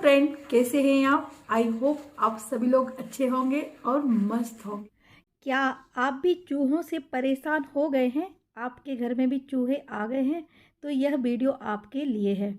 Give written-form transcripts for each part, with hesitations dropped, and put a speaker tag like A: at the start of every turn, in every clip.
A: Friend, कैसे हैं आप? आई होप आप सभी लोग अच्छे होंगे और मस्त होंगे। क्या आप भी चूहों से परेशान हो गए हैं? आपके घर में भी चूहे आ गए हैं? तो यह वीडियो आपके लिए है।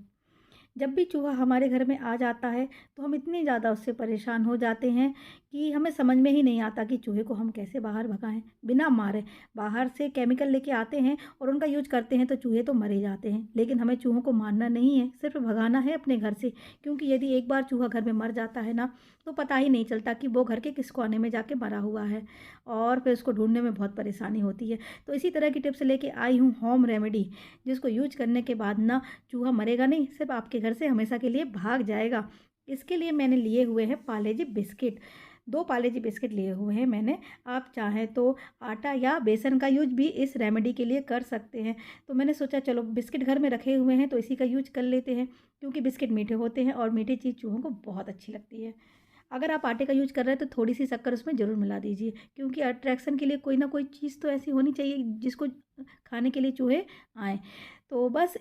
A: जब भी चूहा हमारे घर में आ जाता है तो हम इतने ज़्यादा उससे परेशान हो जाते हैं कि हमें समझ में ही नहीं आता कि चूहे को हम कैसे बाहर भगाएं बिना मारे। बाहर से केमिकल लेके आते हैं और उनका यूज करते हैं तो चूहे तो मरे जाते हैं, लेकिन हमें चूहों को मारना नहीं है, सिर्फ भगाना है अपने घर से। क्योंकि यदि एक बार चूहा घर में मर जाता है ना, तो पता ही नहीं चलता कि वो घर के किस कोने में जाके मरा हुआ है, और फिर उसको ढूंढने में बहुत परेशानी होती है। तो इसी तरह की टिप्स लेके आई हूँ, होम रेमेडी, जिसको यूज करने के बाद ना चूहा मरेगा नहीं, सिर्फ आपके घर से हमेशा के लिए भाग जाएगा। इसके लिए मैंने लिए हुए हैं पार्ले जी बिस्किट। 2 पार्ले जी बिस्किट लिए हुए हैं मैंने। आप चाहें तो आटा या बेसन का यूज भी इस रेमेडी के लिए कर सकते हैं। तो मैंने सोचा चलो बिस्किट घर में रखे हुए हैं तो इसी का यूज कर लेते हैं, क्योंकि बिस्किट मीठे होते हैं और मीठी चीज़ चूहों को बहुत अच्छी लगती है। अगर आप आटे का यूज कर रहे हैं तो थोड़ी सी शक्कर उसमें ज़रूर मिला दीजिए, क्योंकि अट्रैक्शन के लिए कोई ना कोई चीज़ तो ऐसी होनी चाहिए जिसको खाने के लिए चूहे आएँ। तो बस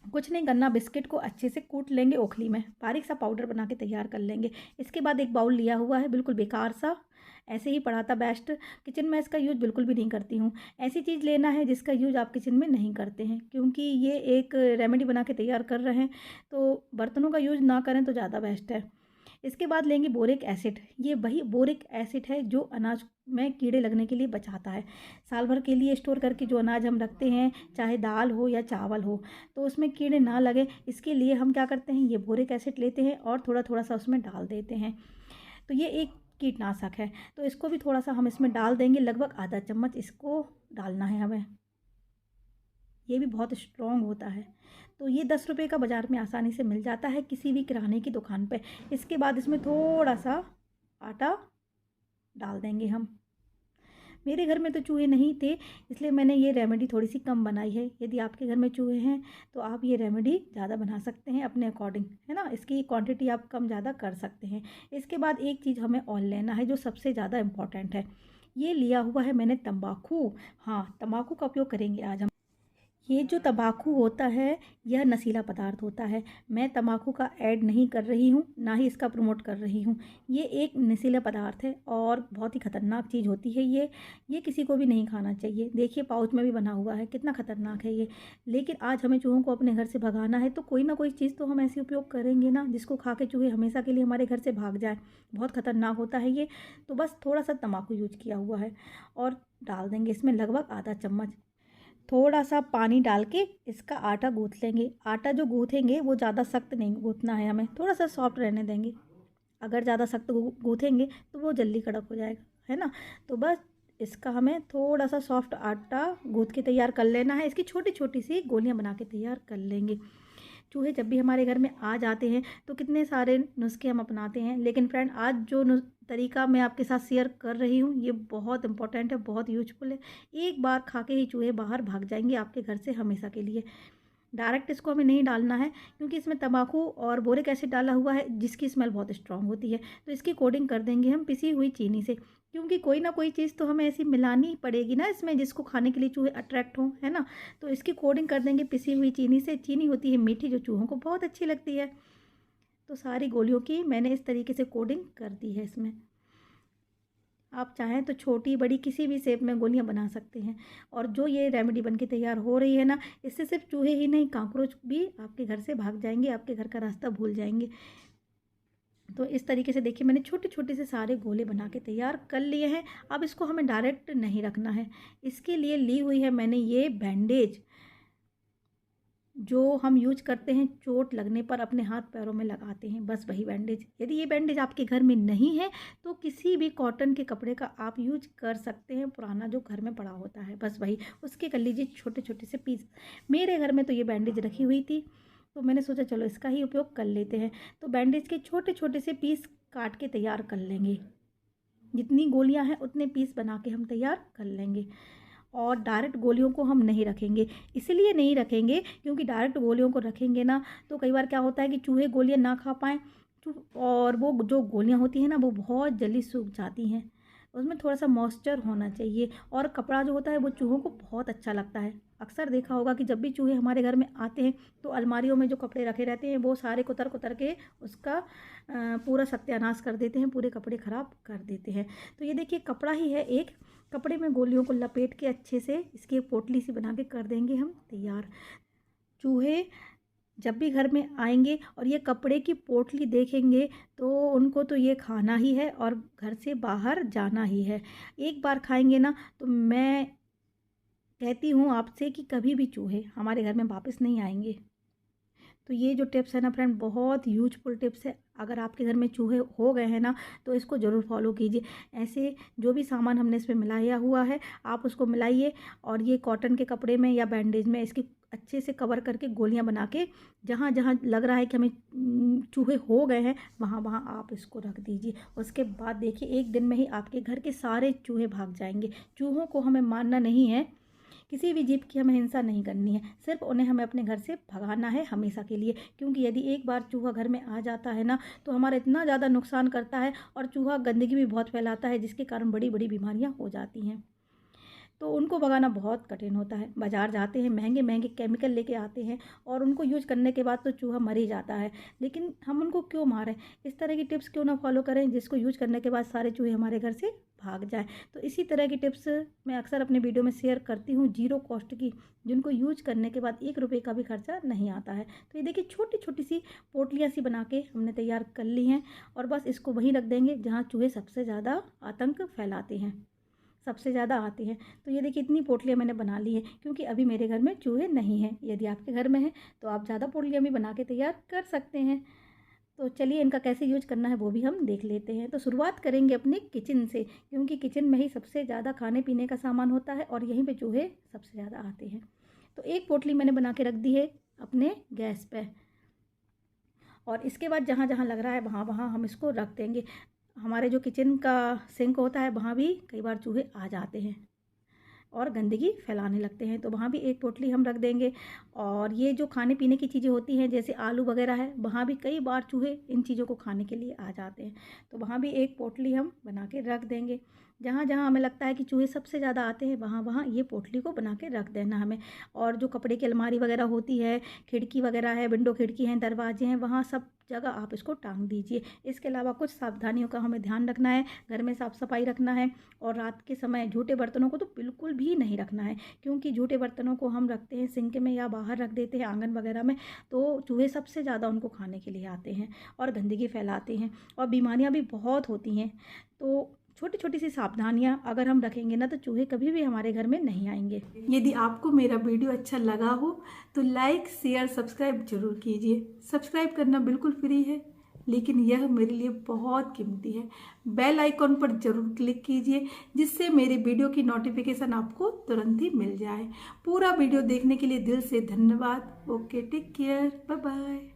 A: कुछ नहीं करना, बिस्किट को अच्छे से कूट लेंगे ओखली में, बारीक सा पाउडर बना के तैयार कर लेंगे। इसके बाद एक बाउल लिया हुआ है, बिल्कुल बेकार सा, ऐसे ही पड़ा था बेस्ट। किचन में इसका यूज़ बिल्कुल भी नहीं करती हूँ। ऐसी चीज़ लेना है जिसका यूज़ आप किचन में नहीं करते हैं, क्योंकि ये एक रेमेडी बना के तैयार कर रहे हैं, तो बर्तनों का यूज़ ना करें तो ज़्यादा बेस्ट है। इसके बाद लेंगे बोरिक एसिड। ये वही बोरिक एसिड है जो अनाज में कीड़े लगने के लिए बचाता है। साल भर के लिए स्टोर करके जो अनाज हम रखते हैं, चाहे दाल हो या चावल हो, तो उसमें कीड़े ना लगे, इसके लिए हम क्या करते हैं, ये बोरिक एसिड लेते हैं और थोड़ा थोड़ा सा उसमें डाल देते हैं। तो ये एक कीटनाशक है, तो इसको भी थोड़ा सा हम इसमें डाल देंगे, लगभग आधा चम्मच इसको डालना है हमें। ये भी बहुत स्ट्रॉन्ग होता है। तो ये 10 रुपये का बाज़ार में आसानी से मिल जाता है किसी भी किराने की दुकान पे। इसके बाद इसमें थोड़ा सा आटा डाल देंगे हम। मेरे घर में तो चूहे नहीं थे, इसलिए मैंने ये रेमेडी थोड़ी सी कम बनाई है। यदि आपके घर में चूहे हैं तो आप ये रेमेडी ज़्यादा बना सकते हैं अपने अकॉर्डिंग, है ना। इसकी क्वांटिटी आप कम ज़्यादा कर सकते हैं। इसके बाद एक चीज़ हमें और लेना है जो सबसे ज़्यादा इम्पॉर्टेंट है। ये लिया हुआ है मैंने तंबाकू। हाँ, तंबाकू का उपयोग करेंगे आज हम। ये जो तम्बाकू होता है, यह नशीला पदार्थ होता है। मैं तम्बाकू का ऐड नहीं कर रही हूँ, ना ही इसका प्रमोट कर रही हूँ। ये एक नशीला पदार्थ है और बहुत ही खतरनाक चीज़ होती है ये किसी को भी नहीं खाना चाहिए। देखिए पाउच में भी बना हुआ है, कितना खतरनाक है ये। लेकिन आज हमें चूहों को अपने घर से भगाना है, तो कोई ना कोई चीज़ तो हम ऐसी उपयोग करेंगे ना जिसको खा के चूहे हमेशा के लिए हमारे घर से भाग जाए। बहुत खतरनाक होता है ये। तो बस थोड़ा सा तम्बाकू यूज किया हुआ है और डाल देंगे इसमें लगभग आधा चम्मच। थोड़ा सा पानी डाल के इसका आटा गूँथ लेंगे। आटा जो गूँथेंगे वो ज़्यादा सख्त नहीं गूँथना है हमें, थोड़ा सा सॉफ्ट रहने देंगे। अगर ज़्यादा सख्त गूँथेंगे तो वो जल्दी कड़क हो जाएगा, है ना। तो बस इसका हमें थोड़ा सा सॉफ्ट आटा गूँथ के तैयार कर लेना है। इसकी छोटी छोटी सी गोलियां बना के तैयार कर लेंगे। चूहे जब भी हमारे घर में आ जाते हैं तो कितने सारे नुस्खे हम अपनाते हैं, लेकिन फ्रेंड आज जो तरीका मैं आपके साथ शेयर कर रही हूँ ये बहुत इंपॉर्टेंट है, बहुत यूजफुल है। एक बार खा के ही चूहे बाहर भाग जाएंगे आपके घर से हमेशा के लिए। डायरेक्ट इसको हमें नहीं डालना है, क्योंकि इसमें तम्बाकू और बोरिक एसिड डाला हुआ है जिसकी स्मेल बहुत स्ट्रांग होती है। तो इसकी कोटिंग कर देंगे हम पिसी हुई चीनी से, क्योंकि कोई ना कोई चीज़ तो हमें ऐसी मिलानी पड़ेगी ना इसमें जिसको खाने के लिए चूहे अट्रैक्ट हों, है ना। तो इसकी कोटिंग कर देंगे पिसी हुई चीनी से। चीनी होती है मीठी, जो चूहों को बहुत अच्छी लगती है। तो सारी गोलियों की मैंने इस तरीके से कोटिंग कर दी है इसमें। आप चाहें तो छोटी बड़ी किसी भी शेप में गोलियां बना सकते हैं। और जो ये रेमेडी बन के तैयार हो रही है ना, इससे सिर्फ चूहे ही नहीं, काकरोच भी आपके घर से भाग जाएंगे, आपके घर का रास्ता भूल जाएंगे। तो इस तरीके से देखिए मैंने छोटे छोटे से सारे गोले बना के तैयार कर लिए हैं। अब इसको हमें डायरेक्ट नहीं रखना है। इसके लिए ली हुई है मैंने ये बैंडेज, जो हम यूज करते हैं चोट लगने पर अपने हाथ पैरों में लगाते हैं, बस वही बैंडेज। यदि ये बैंडेज आपके घर में नहीं है तो किसी भी कॉटन के कपड़े का आप यूज कर सकते हैं, पुराना जो घर में पड़ा होता है, बस वही उसके कर लीजिए छोटे छोटे से पीस। मेरे घर में तो ये बैंडेज रखी हुई थी, तो मैंने सोचा चलो इसका ही उपयोग कर लेते हैं। तो बैंडेज के छोटे छोटे से पीस काट के तैयार कर लेंगे। जितनी गोलियां हैं उतने पीस बना के हम तैयार कर लेंगे। और डायरेक्ट गोलियों को हम नहीं रखेंगे, इसलिए नहीं रखेंगे क्योंकि डायरेक्ट गोलियों को रखेंगे ना तो कई बार क्या होता है कि चूहे गोलियां ना खा पाएँ, और वो जो गोलियां होती हैं ना वो बहुत जल्दी सूख जाती हैं। उसमें थोड़ा सा मॉइस्चर होना चाहिए, और कपड़ा जो होता है वो चूहों को बहुत अच्छा लगता है। अक्सर देखा होगा कि जब भी चूहे हमारे घर में आते हैं तो अलमारियों में जो कपड़े रखे रहते हैं वो सारे कुतर कुतर के उसका पूरा सत्यानाश कर देते हैं, पूरे कपड़े ख़राब कर देते हैं। तो ये देखिए कपड़ा ही है, एक कपड़े में गोलियों को लपेट के अच्छे से इसकी एक पोटली सी बना के कर देंगे हम तैयार। चूहे जब भी घर में आएंगे और ये कपड़े की पोटली देखेंगे तो उनको तो ये खाना ही है और घर से बाहर जाना ही है। एक बार खाएंगे ना तो मैं कहती हूँ आपसे कि कभी भी चूहे हमारे घर में वापस नहीं आएंगे। तो ये जो टिप्स है ना फ्रेंड, बहुत यूजफुल टिप्स है। अगर आपके घर में चूहे हो गए हैं ना तो इसको ज़रूर फॉलो कीजिए। ऐसे जो भी सामान हमने इसमें मिलाया हुआ है आप उसको मिलाइए, और ये कॉटन के कपड़े में या बैंडेज में इसकी अच्छे से कवर करके गोलियां बना के जहाँ जहाँ लग रहा है कि हमें चूहे हो गए हैं वहाँ वहाँ आप इसको रख दीजिए। उसके बाद देखिए एक दिन में ही आपके घर के सारे चूहे भाग जाएंगे। चूहों को हमें मारना नहीं है, किसी भी जीव की हमें हिंसा नहीं करनी है, सिर्फ उन्हें हमें अपने घर से भगाना है हमेशा के लिए। क्योंकि यदि एक बार चूहा घर में आ जाता है ना तो हमारा इतना ज़्यादा नुकसान करता है, और चूहा गंदगी भी बहुत फैलाता है जिसके कारण बड़ी बड़ी बीमारियां हो जाती हैं। तो उनको भगाना बहुत कठिन होता है। बाज़ार जाते हैं, महंगे महंगे केमिकल लेके आते हैं और उनको यूज करने के बाद तो चूहा मर ही जाता है। लेकिन हम उनको क्यों मारें? इस तरह की टिप्स क्यों ना फॉलो करें जिसको यूज करने के बाद सारे चूहे हमारे घर से भाग जाए। तो इसी तरह की टिप्स मैं अक्सर अपने वीडियो में शेयर करती हूँ, जीरो कॉस्ट की, जिनको यूज करने के बाद 1 रुपये का भी खर्चा नहीं आता है। तो ये देखिए छोटी छोटी सी पोटलियाँ सी बना के हमने तैयार कर ली हैं, और बस इसको वहीं रख देंगे जहाँ चूहे सबसे ज़्यादा आतंक फैलाते हैं, सबसे ज़्यादा आते हैं। तो ये देखिए इतनी पोटलियाँ मैंने बना ली है, क्योंकि अभी मेरे घर में चूहे नहीं हैं। यदि आपके घर में है तो आप ज़्यादा पोटलियाँ भी बना के तैयार कर सकते हैं। तो चलिए इनका कैसे यूज करना है वो भी हम देख लेते हैं। तो शुरुआत करेंगे अपने किचन से, क्योंकि किचन में ही सबसे ज़्यादा खाने पीने का सामान होता है और यहीं पे चूहे सबसे ज़्यादा आते हैं। तो एक पोटली मैंने बना के रख दी है अपने गैस पे, और इसके बाद जहाँ जहाँ लग रहा है वहाँ वहाँ हम इसको रख देंगे। हमारे जो किचन का सिंक होता है वहाँ भी कई बार चूहे आ जाते हैं और गंदगी फैलाने लगते हैं, तो वहाँ भी एक पोटली हम रख देंगे। और ये जो खाने पीने की चीज़ें होती हैं जैसे आलू वगैरह है, वहाँ भी कई बार चूहे इन चीज़ों को खाने के लिए आ जाते हैं, तो वहाँ भी एक पोटली हम बना के रख देंगे। जहाँ जहाँ हमें लगता है कि चूहे सबसे ज़्यादा आते हैं वहाँ वहाँ ये पोटली को बना के रख देना हमें। और जो कपड़े की अलमारी वगैरह होती है, खिड़की वगैरह है, विंडो खिड़की हैं, दरवाजे हैं, वहाँ सब जगह आप इसको टांग दीजिए। इसके अलावा कुछ सावधानियों का हमें ध्यान रखना है, घर में साफ़ सफाई रखना है, और रात के समय झूठे बर्तनों को तो बिल्कुल भी नहीं रखना है, क्योंकि झूठे बर्तनों को हम रखते हैं सिंक में या बाहर रख देते हैं आंगन वगैरह में, तो चूहे सबसे ज़्यादा उनको खाने के लिए आते हैं और गंदगी फैलाते हैं और बीमारियां भी बहुत होती हैं। तो छोटी छोटी सी सावधानियां अगर हम रखेंगे ना तो चूहे कभी भी हमारे घर में नहीं आएंगे। यदि आपको मेरा वीडियो अच्छा लगा हो तो लाइक शेयर सब्सक्राइब जरूर कीजिए। सब्सक्राइब करना बिल्कुल फ्री है, लेकिन यह मेरे लिए बहुत कीमती है। बेल आइकॉन पर जरूर क्लिक कीजिए जिससे मेरे वीडियो की नोटिफिकेशन आपको तुरंत ही मिल जाए। पूरा वीडियो देखने के लिए दिल से धन्यवाद। Okay, take care, bye bye.